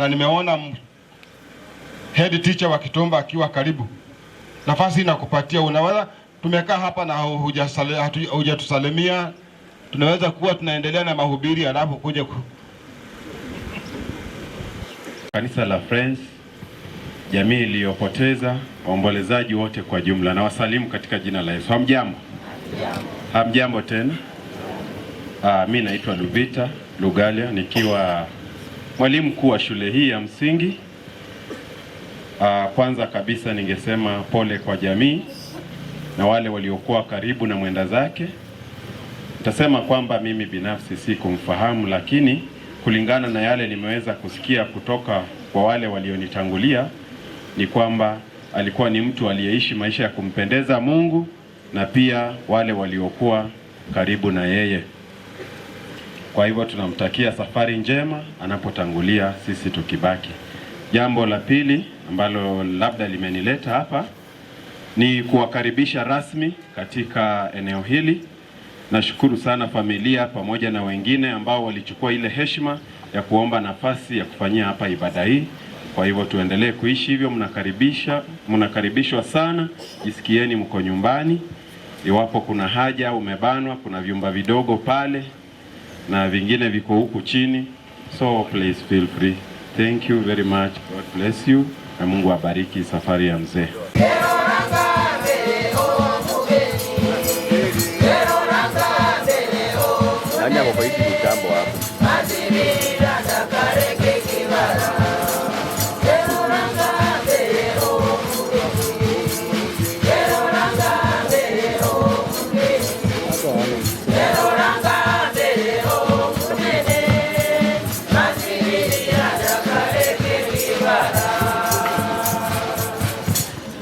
na nimeona head teacher wa Kitomba akiwa karibu. Nafasi inakupatia, unaweza, tumekaa hapa na hujatusalimia, tunaweza kuwa tunaendelea na mahubiri alafu kuja Kanisa la Friends, jamii iliyopoteza, waombolezaji wote kwa jumla, na wasalimu katika jina la Yesu. Hamjambo? Hamjambo tena? Mimi naitwa Luvita Lugalia, nikiwa mwalimu mkuu wa shule hii ya msingi. Kwanza kabisa ningesema pole kwa jamii na wale waliokuwa karibu na mwenda zake. Nitasema kwamba mimi binafsi si kumfahamu, lakini kulingana na yale nimeweza kusikia kutoka kwa wale walionitangulia ni kwamba alikuwa ni mtu aliyeishi maisha ya kumpendeza Mungu na pia wale waliokuwa karibu na yeye. Kwa hivyo tunamtakia safari njema anapotangulia, sisi tukibaki. Jambo la pili ambalo labda limenileta hapa ni kuwakaribisha rasmi katika eneo hili. Nashukuru sana familia pamoja na wengine ambao walichukua ile heshima ya kuomba nafasi ya kufanyia hapa ibada hii. Kwa hivyo tuendelee kuishi hivyo, mnakaribishwa sana, jisikieni mko nyumbani. Iwapo kuna haja umebanwa, kuna vyumba vidogo pale na vingine viko huku chini. So please feel free. Thank you very much. God bless you. Na Mungu abariki safari ya mzee.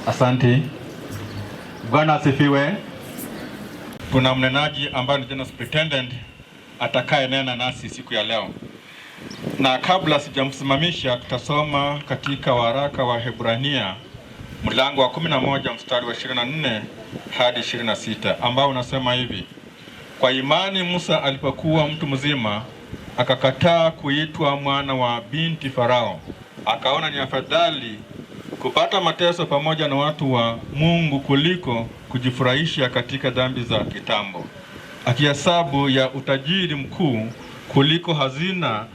Asante. Bwana asifiwe. Kuna mnenaji ambaye ni General Superintendent atakaye nena nasi siku ya leo. Na kabla sijamsimamisha, tutasoma katika waraka wa Hebrania mlango wa 11 mstari wa 24 hadi 26 ambao unasema hivi: kwa imani Musa alipokuwa mtu mzima akakataa kuitwa mwana wa binti Farao, akaona ni afadhali kupata mateso pamoja na watu wa Mungu kuliko kujifurahisha katika dhambi za kitambo, akihesabu ya utajiri mkuu kuliko hazina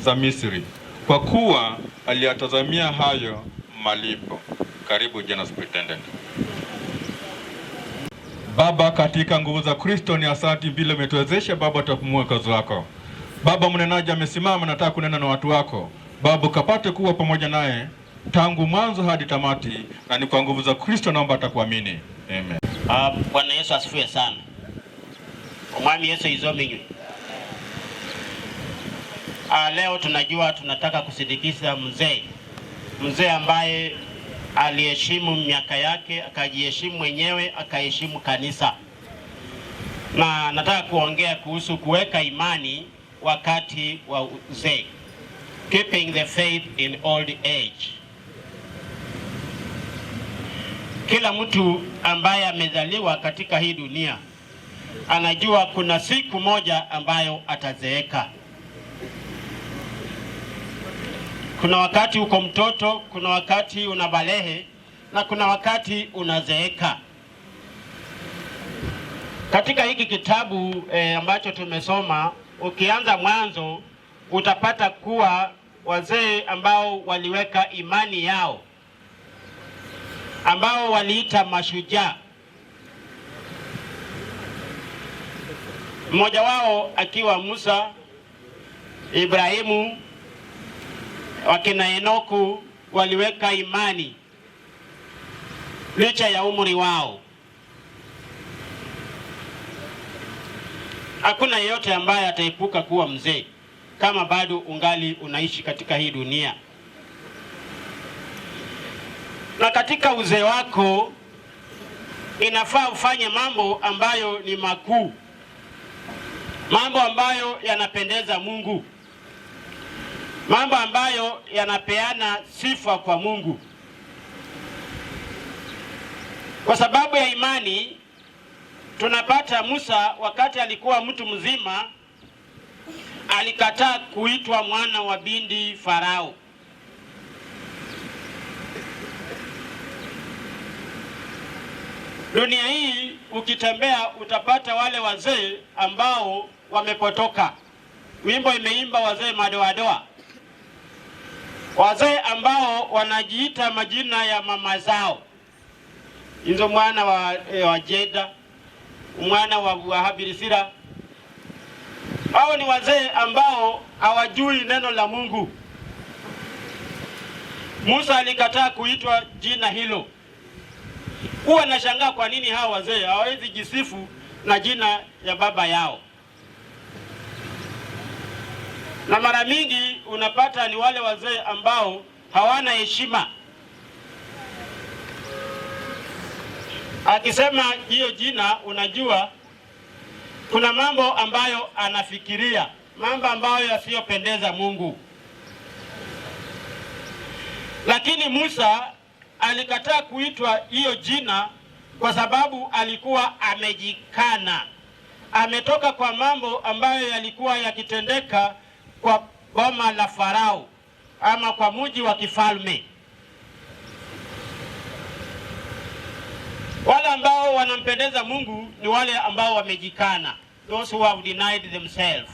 za Misri, kwa kuwa aliyatazamia hayo malipo. Karibu General Superintendent. Baba, katika nguvu za Kristo, ni asante vile umetuwezesha Baba tupumue kazi lako. Baba, mnenaji amesimama, nataka kunena na watu wako. Baba, kapate kuwa pamoja naye tangu mwanzo hadi tamati, na ni kwa nguvu za Kristo naomba atakuamini. Amen. Bwana Yesu asifiwe sana. Mwami Yesu izominywe. Leo tunajua tunataka kusindikiza mzee ambaye aliheshimu miaka yake, akajiheshimu mwenyewe, akaheshimu kanisa. Na nataka kuongea kuhusu kuweka imani wakati wa uzee. Keeping the faith in old age. Kila mtu ambaye amezaliwa katika hii dunia anajua kuna siku moja ambayo atazeeka. Kuna wakati uko mtoto, kuna wakati unabalehe, na kuna wakati unazeeka. Katika hiki kitabu ambacho tumesoma, ukianza mwanzo utapata kuwa wazee ambao waliweka imani yao, ambao waliita mashujaa. Mmoja wao akiwa Musa, Ibrahimu, wakina Enoku, waliweka imani licha ya umri wao. Hakuna yeyote ambaye ataepuka kuwa mzee kama bado ungali unaishi katika hii dunia. Na katika uzee wako inafaa ufanye mambo ambayo ni makuu, mambo ambayo yanapendeza Mungu, mambo ambayo yanapeana sifa kwa Mungu. Kwa sababu ya imani tunapata Musa wakati alikuwa mtu mzima alikataa kuitwa mwana wa binti Farao. Dunia hii ukitembea utapata wale wazee ambao wamepotoka. Wimbo imeimba wazee madoadoa, wazee ambao wanajiita majina ya mama zao. Hizo mwana wa Jeda, mwana wa Habirisira. Hao ni wazee ambao hawajui neno la Mungu. Musa alikataa kuitwa jina hilo. Huwa nashangaa kwa nini hao wazee hawawezi jisifu na jina ya baba yao. Na mara mingi unapata ni wale wazee ambao hawana heshima. Akisema hiyo jina, unajua kuna mambo ambayo anafikiria, mambo ambayo yasiyopendeza Mungu. Lakini Musa alikataa kuitwa hiyo jina kwa sababu alikuwa amejikana. Ametoka kwa mambo ambayo yalikuwa yakitendeka kwa boma la Farao ama kwa mji wa kifalme. Wale ambao wanampendeza Mungu ni wale ambao wamejikana, those who have denied themselves.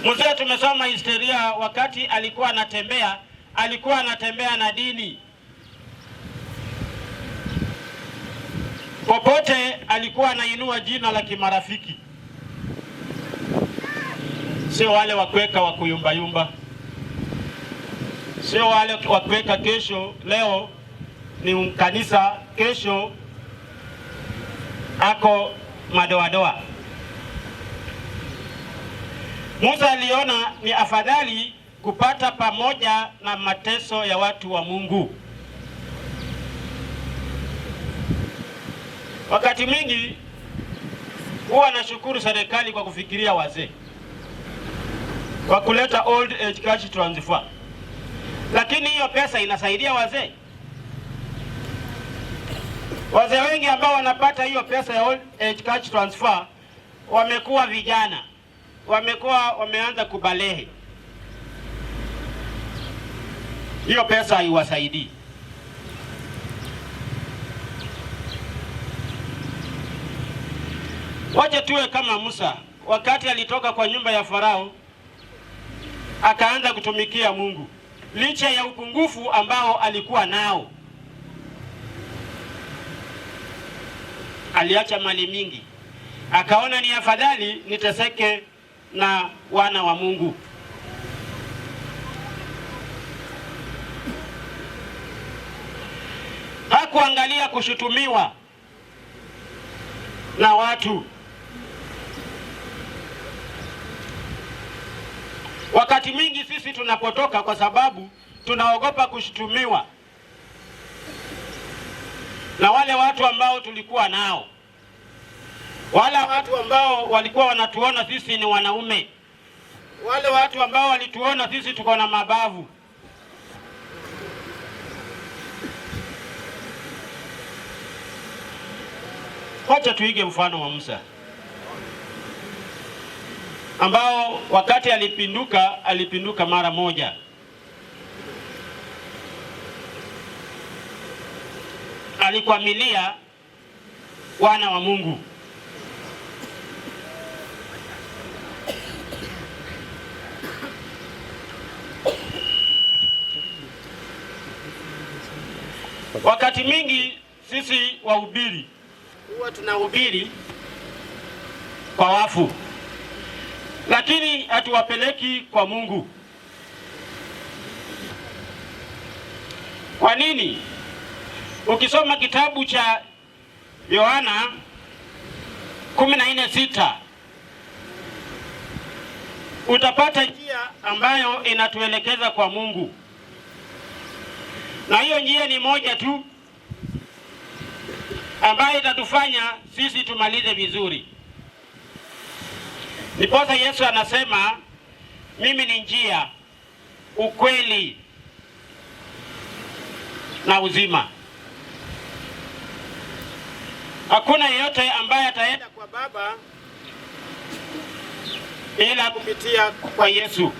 Musa, tumesoma historia, wakati alikuwa anatembea na dini. Popote alikuwa anainua jina la kimarafiki. Sio wale wakweka wa kuyumbayumba. Sio wale wakweka kesho leo ni kanisa, kesho ako madoadoa. Musa aliona ni afadhali kupata pamoja na mateso ya watu wa Mungu. Wakati mwingi huwa nashukuru serikali kwa kufikiria wazee, kwa kuleta old age cash transfer. Lakini hiyo pesa inasaidia wazee? Wazee wengi ambao wanapata hiyo pesa ya old age cash transfer wamekuwa vijana, wameanza kubalehe. Hiyo pesa haiwasaidii. Waje tuwe kama Musa, wakati alitoka kwa nyumba ya Farao akaanza kutumikia Mungu licha ya upungufu ambao alikuwa nao. Aliacha mali mingi, akaona ni afadhali niteseke na wana wa Mungu. Hakuangalia kushutumiwa na watu. Wakati mwingi sisi tunapotoka kwa sababu tunaogopa kushutumiwa na wale watu ambao tulikuwa nao, wale watu ambao walikuwa wanatuona sisi ni wanaume, wale watu ambao walituona sisi tuko na mabavu. Wacha tuige mfano wa Musa ambao wakati alipinduka mara moja. Alikwamilia wana wa Mungu. Wakati mingi sisi wahubiri huwa tunahubiri kwa wafu, lakini hatuwapeleki kwa Mungu. Kwa nini? Ukisoma kitabu cha Yohana 14:6 utapata njia ambayo inatuelekeza kwa Mungu, na hiyo njia ni moja tu ambayo itatufanya sisi tumalize vizuri. Ndiposa Yesu anasema, mimi ni njia, ukweli na uzima. Hakuna yeyote ambaye ataenda kwa Baba ila kupitia kwa Yesu.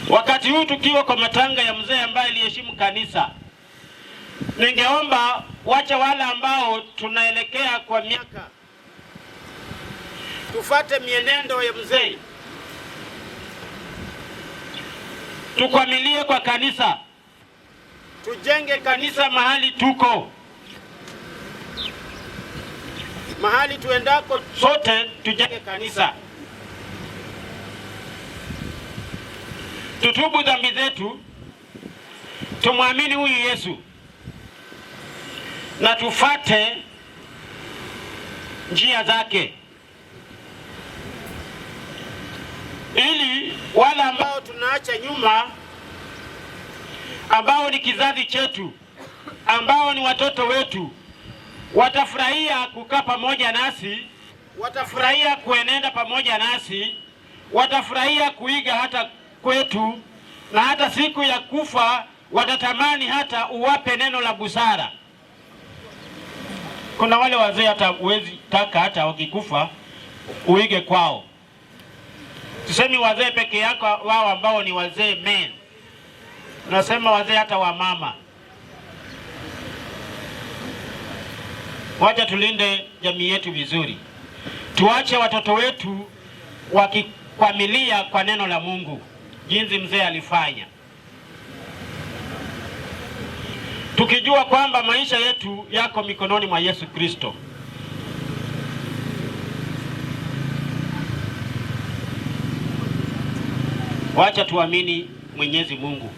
Wakati huu tukiwa kwa matanga ya mzee ambaye aliheshimu kanisa, ningeomba wacha wale ambao tunaelekea kwa miaka tufate mienendo ya mzee, tukwamilie kwa kanisa, tujenge kanisa mahali tuko, mahali tuendako sote tujenge kanisa, tutubu dhambi zetu, tumwamini huyu Yesu na tufate njia zake, ili wale ambao tunaacha nyuma, ambao ni kizazi chetu, ambao ni watoto wetu, watafurahia kukaa pamoja nasi, watafurahia kuenenda pamoja nasi, watafurahia kuiga hata kwetu, na hata siku ya kufa watatamani hata uwape neno la busara. Kuna wale wazee hata uwezi taka hata wakikufa uige kwao. Tusemi wazee peke yako wao ambao ni wazee men. Tunasema wazee hata wa mama. Wacha tulinde jamii yetu vizuri. Tuache watoto wetu wakikwamilia kwa neno la Mungu, jinsi mzee alifanya. Tukijua kwamba maisha yetu yako mikononi mwa Yesu Kristo. Wacha tuamini Mwenyezi Mungu,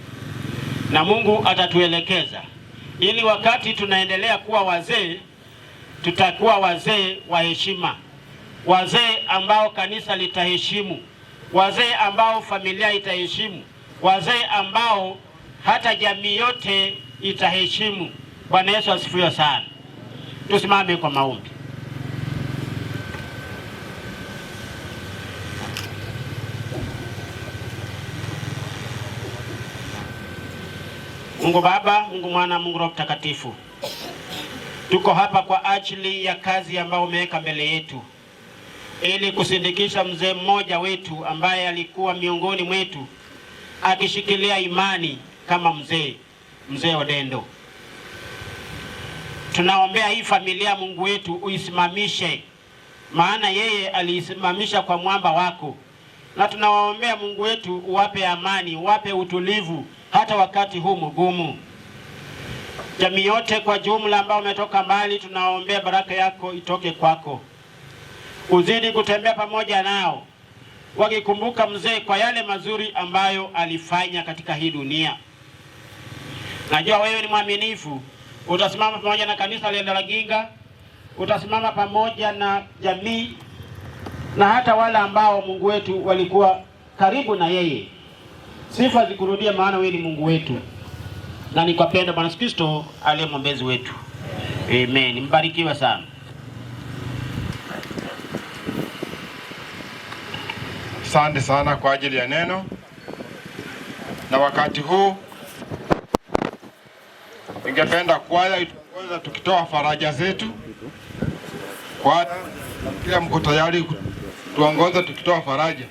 na Mungu atatuelekeza, ili wakati tunaendelea kuwa wazee, tutakuwa wazee wa heshima, wazee ambao kanisa litaheshimu, wazee ambao familia itaheshimu, wazee ambao hata jamii yote itaheshimu. Bwana Yesu asifiwe sana. Tusimame kwa maombi. Mungu Baba, Mungu Mwana, Mungu Roho Mtakatifu, tuko hapa kwa ajili ya kazi ambayo umeweka mbele yetu, ili kusindikisha mzee mmoja wetu ambaye alikuwa miongoni mwetu akishikilia imani kama mzee Odendo. Tunaombea hii familia, Mungu wetu, uisimamishe, maana yeye aliisimamisha kwa mwamba wako. Na tunawaombea Mungu wetu, uwape amani, uwape utulivu hata wakati huu mgumu. Jamii yote kwa jumla ambao umetoka mbali, tunawaombea baraka yako itoke kwako. Uzidi kutembea pamoja nao, wakikumbuka mzee kwa yale mazuri ambayo alifanya katika hii dunia. Najua wewe ni mwaminifu, utasimama pamoja na kanisa la Ginga, utasimama pamoja na jamii na hata wale ambao Mungu wetu walikuwa karibu na yeye. Sifa zikurudie, maana wewe ni Mungu wetu. Na ni kwa pendo Bwana Kristo aliye mwombezi wetu. Amen. Mbarikiwe sana. Asante sana kwa ajili ya neno. Na wakati huu ningependa kwaya ituongoza tukitoa faraja zetu. Kwaya, kila mko tayari tuongoza tukitoa faraja.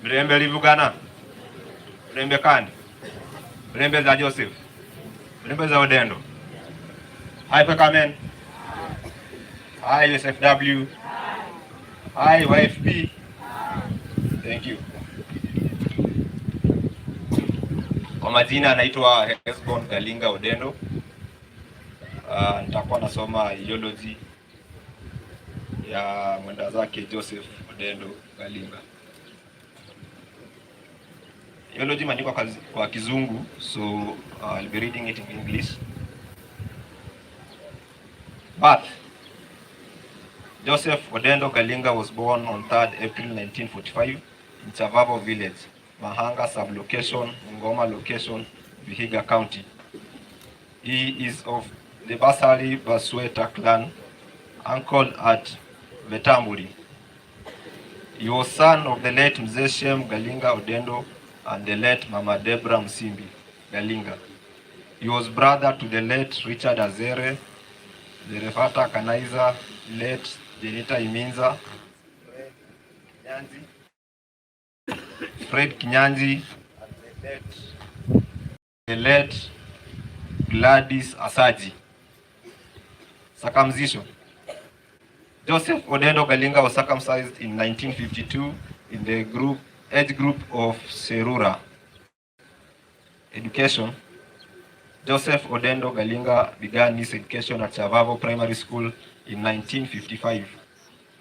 Mirembe livugana, mirembe kandi, mirembe za Joseph, mirembe za Odendo. Hi Pekamen, hi SFW, hi YFP. Thank you. Kwa majina anaitwa Hesbon Galinga Odendo. Nitakuwa nasoma ideology ya mwenda zake Joseph Odendo Galinga. Ideology imeandikwa kwa Kizungu, so I'll be reading it in English. Birth. Joseph Odendo Galinga was born on 3rd April 1945 in Chavavo village, Mahanga sublocation, Ngoma location, Vihiga County. He is of the Basari Basweta clan, uncle at Vetamburi. He was son of the late Mzee Shem Galinga Odendo and the late Mama Debra Msimbi Galinga. He was brother to the late Richard Azere, the Refata Kanaiza, late Jenita Iminza, Fred Kinyanzi, and the late Gladys Asaji. Circumcision. Joseph Odendo Galinga was circumcised in 1952 in the age group of Serura. Education. Joseph Odendo Galinga began his education at Chavavo Primary School in 1955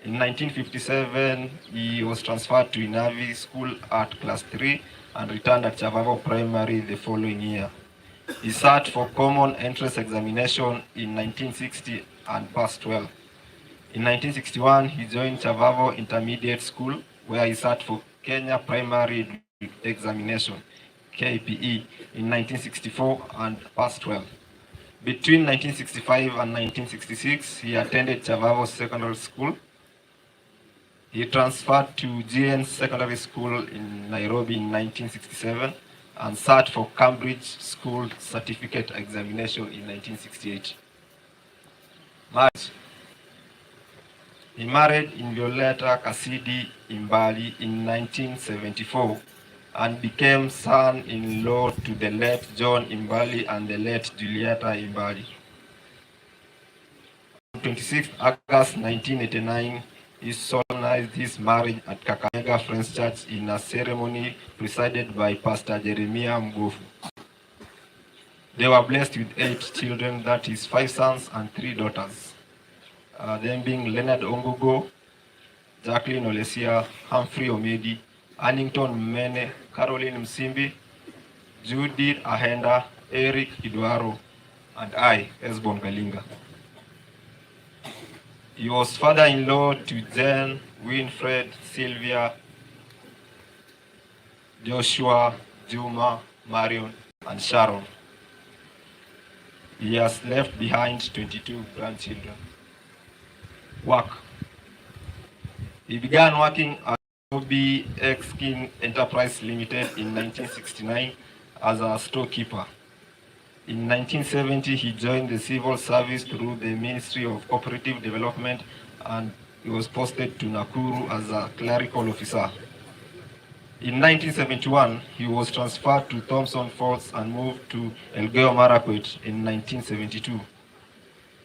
In 1957, he was transferred to Inavi School at class 3 and returned at Chavavo Primary the following year. He sat for common entrance examination in 1960 and passed well. In 1961, he joined Chavavo Intermediate School, where he sat for Kenya Primary Examination, KPE, in 1964 and passed well. Between 1965 and 1966, he attended Chavavo Secondary School. He transferred to GN Secondary School in Nairobi in 1967 and sat for Cambridge School Certificate Examination in 1968. Marriage. He married in Violeta Kasidi Imbali in 1974 and became son-in-law to the late John Imbali and the late Julieta Imbali. On 26 August 1989, he solemnized his marriage at Kakamega Friends Church in a ceremony presided by Pastor Jeremiah Mgofu. They were blessed with 8 children, that is 5 sons and 3 daughters. Them being Leonard Ongogo, Jacqueline Olesia, Humphrey Omedi, Annington Mene, Caroline Msimbi, Judith Ahenda, Eric Kidwaro, and I, Esbon Galinga. He was father-in-law to Jen, Winfred, Sylvia, Joshua, Juma, Marion, and Sharon. He has left behind 22 grandchildren. Work. He began working at OBX King Enterprise Limited in 1969 as a storekeeper. In 1970, he joined the civil service through the Ministry of Cooperative Development, and he was posted to Nakuru as a clerical officer. In 1971, he was transferred to Thompson Falls and moved to Elgeyo Marakwet in 1972.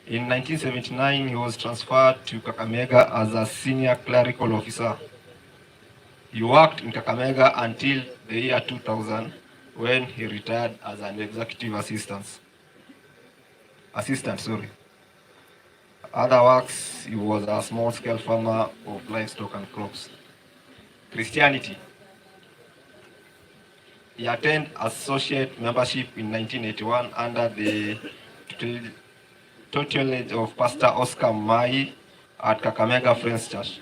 In 1979, he was transferred to Kakamega as a senior clerical officer. He worked in Kakamega until the year 2000, when he retired as an executive assistant. Other works, he was a small-scale farmer of livestock and crops. Christianity. He attained associate membership in 1981 under the tutelage of Pastor Oscar Mai at Kakamega Friends Church.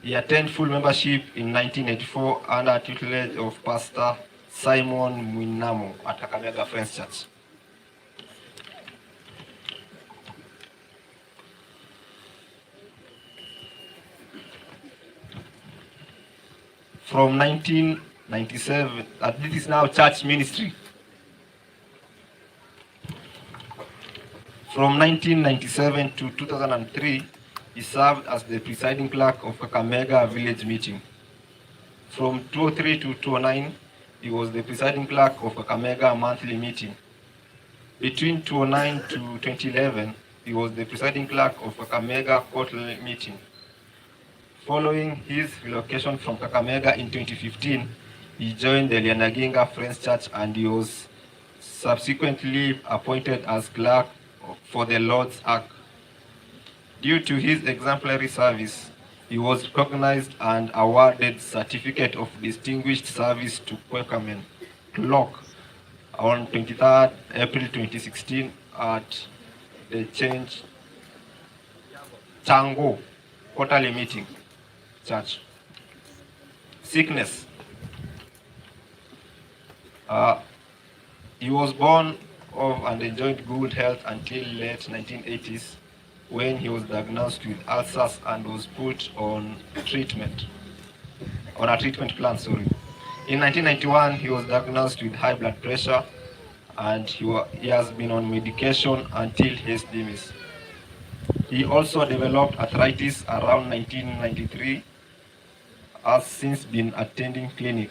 He attained full membership in 1984 under tutelage of Pastor Simon Mwinamo at Kakamega Friends Church. From 1997, this is now church ministry. From 1997 to 2003, he served as the presiding clerk of Kakamega Village Meeting. From 2003 to 2009, he was the presiding clerk of Kakamega Monthly Meeting. Between 2009 to 2011, he was the presiding clerk of Kakamega Quarterly Meeting. Following his relocation from Kakamega in 2015, he joined the Lianaginga Friends Church and he was subsequently appointed as clerk for the Lord's Ark. Due to his exemplary service, he was recognized and awarded Certificate of Distinguished Service to Quakermen, CLOC, on 23rd April 2016 at the Chango Quarterly Meeting Church. Sickness. He was born of and enjoyed good health until late 1980s, when he was diagnosed with ulcers and was put on a treatment plan. In 1991, he was diagnosed with high blood pressure, and he has been on medication until his demise. He also developed arthritis around 1993, has since been attending clinic.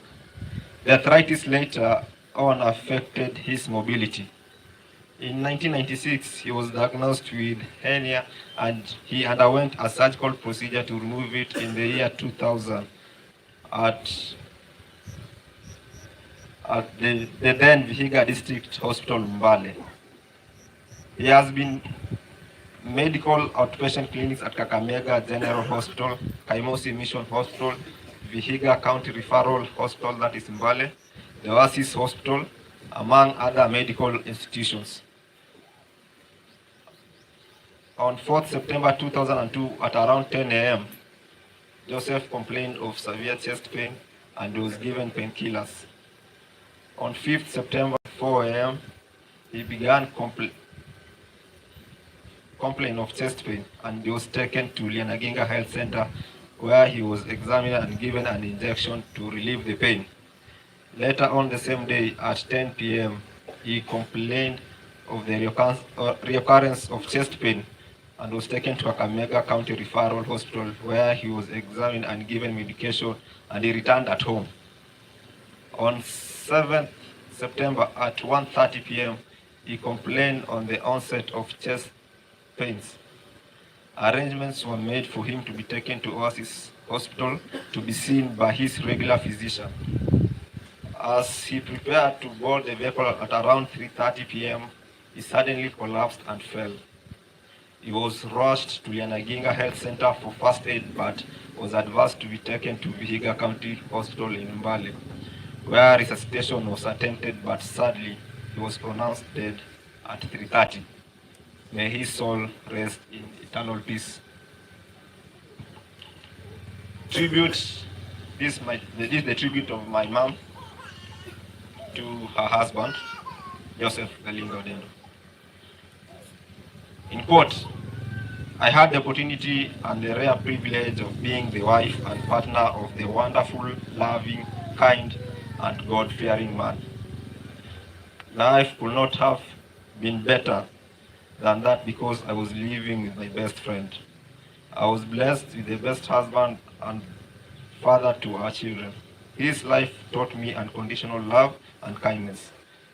The arthritis later on affected his mobility. In 1996, he was diagnosed with hernia and he underwent a surgical procedure to remove it in the year 2000 at the then Vihiga District Hospital, Mbale. He has been medical outpatient clinics at Kakamega General Hospital, Kaimosi Mission Hospital, Vihiga County Referral Hospital, that is Mbale, the Oasis Hospital, among other medical institutions. On 4th September 2002 at around 10 a.m., Joseph complained of severe chest pain and was given painkillers. On 5th September 4 a.m., he began complaint of chest pain and he was taken to Lianaginga Health Center where he was examined and given an injection to relieve the pain. Later on the same day at 10 p.m., he complained of the reoccurrence of chest pain and was taken to Kakamega County Referral Hospital where he was examined and given medication and he returned at home. On 7th September at 1:30 p.m., he complained on the onset of chest pains. Arrangements were made for him to be taken to Oasis Hospital to be seen by his regular physician. As he prepared to board the vehicle at around 3:30 p.m., he suddenly collapsed and fell. He was rushed to Lianaginga Health Center for first aid but was advised to be taken to Vihiga County Hospital in Mbale, where resuscitation was attempted but sadly he was pronounced dead at 3:30. May his soul rest in eternal peace. Tribute. This is the tribute of my mom to her husband, Joseph Odendo. In quote, I had the opportunity and the rare privilege of being the wife and partner of the wonderful, loving, kind, and God-fearing man. Life could not have been better than that because I was living with my best friend. I was blessed with the best husband and father to our children. His life taught me unconditional love and kindness.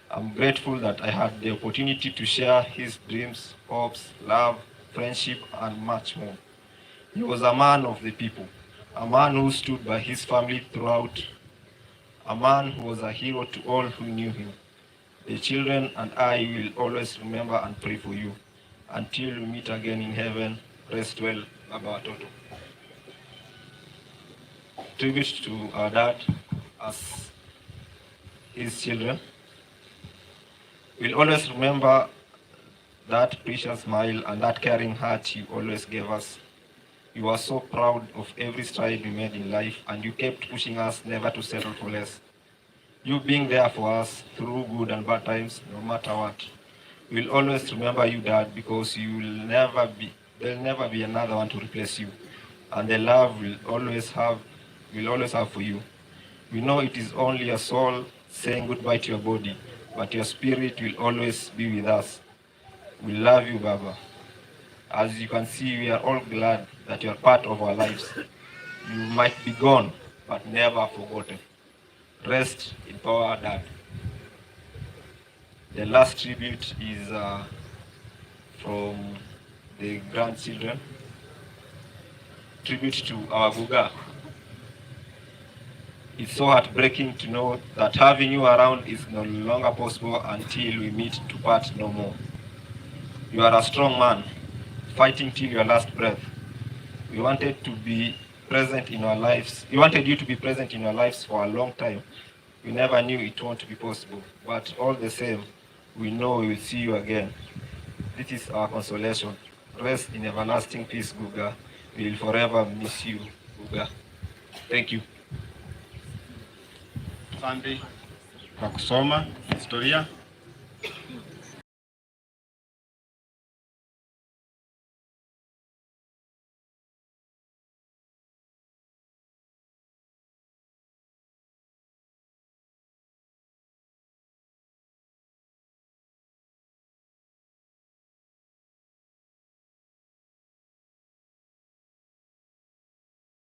I'm grateful that I had the opportunity to share his dreams, hopes, love, friendship, and much more. He was a man of the people, a man who stood by his family throughout, a man who was a hero to all who knew him. The children and I will always remember and pray for you. Until we meet again in heaven, rest well, Baba Toto. Tribute to our dad as his children. We'll always remember that precious smile and that caring heart you always gave us. You were so proud of every stride we made in life and you kept pushing us never to settle for less. You being there for us through good and bad times, no matter what. We'll always remember you, Dad, because there'll never be another one to replace you. And the love we'll always have for you. We know it is only a soul saying goodbye to your body, but your spirit will always be with us. We love you, Baba. As you can see, we are all glad that you are part of our lives. You might be gone, but never forgotten. Rest in power, Dad. The last tribute is from the grandchildren. Tribute to our Guga. It's so heartbreaking to know that having you around is no longer possible until we meet to part no more. You are a strong man, fighting till your last breath. We wanted to be present in our lives. We wanted you to be present in our lives for a long time. We never knew it won't be possible, but all the same, we know we will see you again. This is our consolation. Rest in everlasting peace, Guga. We will forever miss you, Guga. Thank you. Asante kwa kusoma historia.